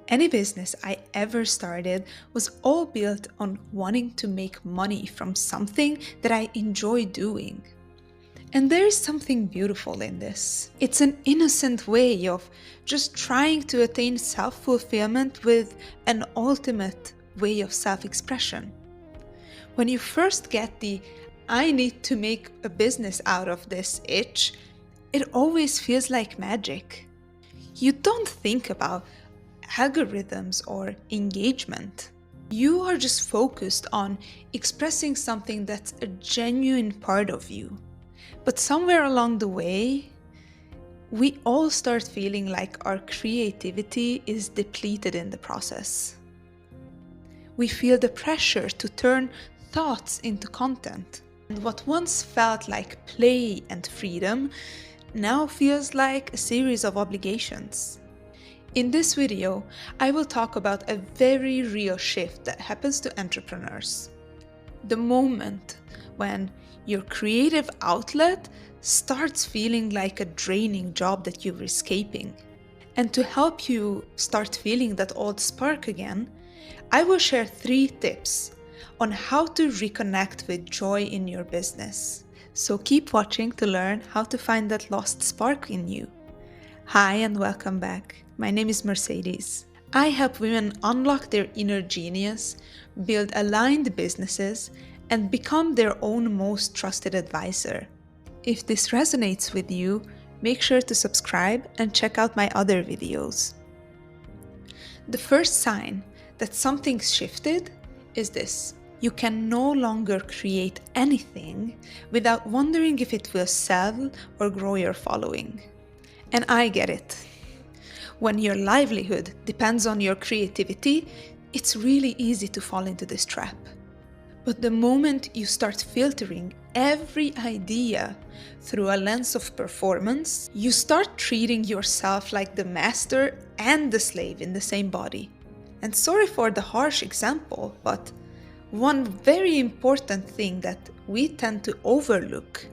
Any business I ever started was all built on wanting to make money from something that I enjoy doing. And there is something beautiful in this. It's an innocent way of just trying to attain self-fulfillment with an ultimate way of self-expression. When you first get the "I need to make a business out of this" itch, it always feels like magic. You don't think about algorithms or engagement. You are just focused on expressing something that's a genuine part of you. But somewhere along the way, we all start feeling like our creativity is depleted in the process. We feel the pressure to turn thoughts into content. And what once felt like play and freedom now feels like a series of obligations. In this video, I will talk about a very real shift that happens to entrepreneurs. The moment when your creative outlet starts feeling like a draining job that you're escaping. And to help you start feeling that old spark again, I will share 3 tips on how to reconnect with joy in your business. So keep watching to learn how to find that lost spark in you. Hi and welcome back. My name is Mercedes. I help women unlock their inner genius, build aligned businesses, and become their own most trusted advisor. If this resonates with you, make sure to subscribe and check out my other videos. The first sign that something's shifted is this. You can no longer create anything without wondering if it will sell or grow your following. And I get it. When your livelihood depends on your creativity, it's really easy to fall into this trap. But the moment you start filtering every idea through a lens of performance, you start treating yourself like the master and the slave in the same body. And sorry for the harsh example, but one very important thing that we tend to overlook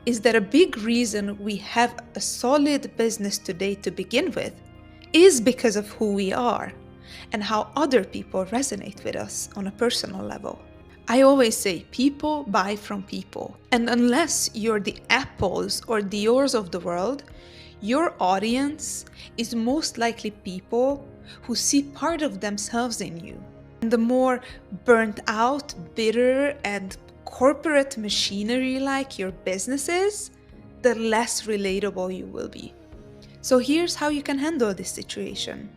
is that a big reason we have a solid business today to begin with is because of who we are and how other people resonate with us on a personal level. I always say people buy from people, and unless you're the Apples or Dior's of the world, your audience is most likely people who see part of themselves in you. And the more burnt out, bitter, and corporate machinery like your business is, the less relatable you will be. So here's how you can handle this situation.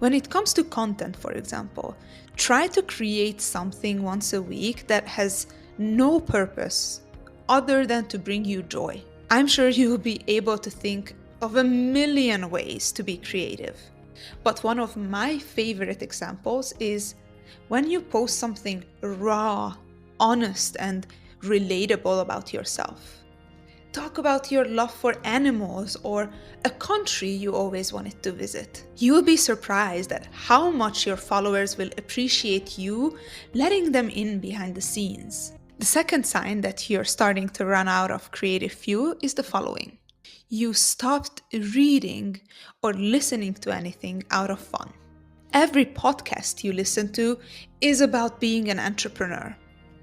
When it comes to content, for example, try to create something once a week that has no purpose other than to bring you joy. I'm sure you will be able to think of a million ways to be creative. But one of my favorite examples is when you post something raw, honest, and relatable about yourself. Talk about your love for animals or a country you always wanted to visit. You'll be surprised at how much your followers will appreciate you letting them in behind the scenes. The second sign that you're starting to run out of creative fuel is the following. You stopped reading or listening to anything out of fun. Every podcast you listen to is about being an entrepreneur.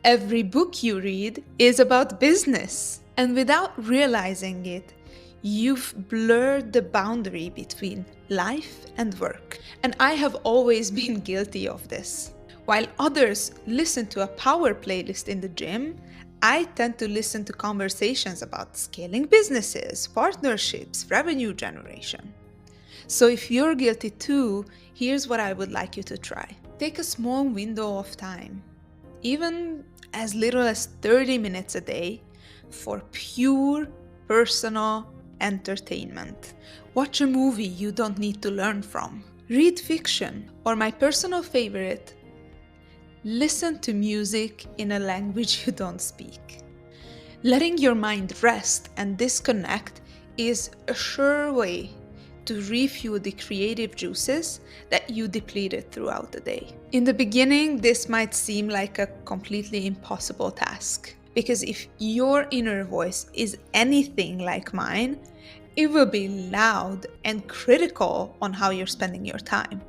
Every book you read is about business. And without realizing it, you've blurred the boundary between life and work. And I have always been guilty of this. While others listen to a power playlist in the gym, I tend to listen to conversations about scaling businesses, partnerships, revenue generation. So if you're guilty too, here's what I would like you to try. Take a small window of time, even as little as 30 minutes a day, for pure personal entertainment. Watch a movie you don't need to learn from. Read fiction, or my personal favorite, listen to music in a language you don't speak. Letting your mind rest and disconnect is a sure way to refuel the creative juices that you depleted throughout the day. In the beginning, this might seem like a completely impossible task, because if your inner voice is anything like mine, it will be loud and critical on how you're spending your time.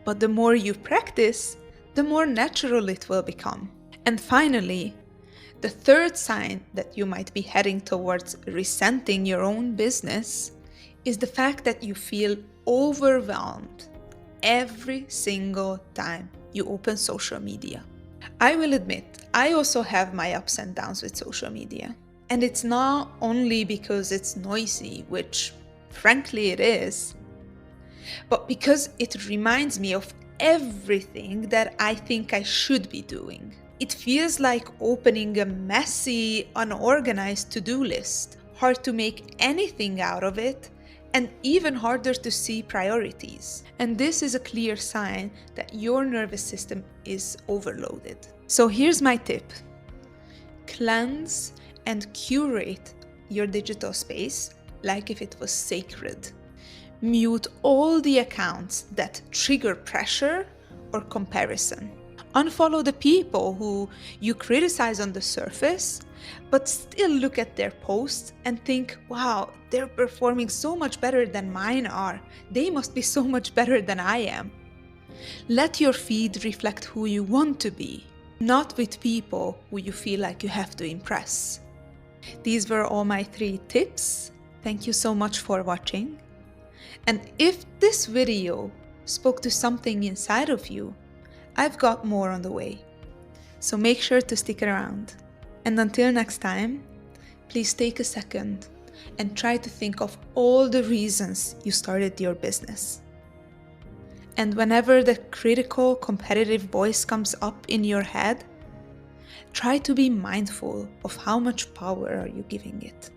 But the more you practice, the more natural it will become. And finally, the third sign that you might be heading towards resenting your own business is the fact that you feel overwhelmed every single time you open social media. I will admit, I also have my ups and downs with social media. And it's not only because it's noisy, which frankly it is, but because it reminds me of everything that I think I should be doing. It feels like opening a messy, unorganized to-do list, hard to make anything out of it, and even harder to see priorities. And this is a clear sign that your nervous system is overloaded. So here's my tip. Cleanse and curate your digital space like if it was sacred. Mute all the accounts that trigger pressure or comparison. Unfollow the people who you criticize on the surface, but still look at their posts and think, wow, they're performing so much better than mine are. They must be so much better than I am. Let your feed reflect who you want to be, not with people who you feel like you have to impress. These were all my 3 tips. Thank you so much for watching. And if this video spoke to something inside of you, I've got more on the way. So make sure to stick around. And until next time, please take a second and try to think of all the reasons you started your business. And whenever the critical, competitive voice comes up in your head, try to be mindful of how much power are you giving it.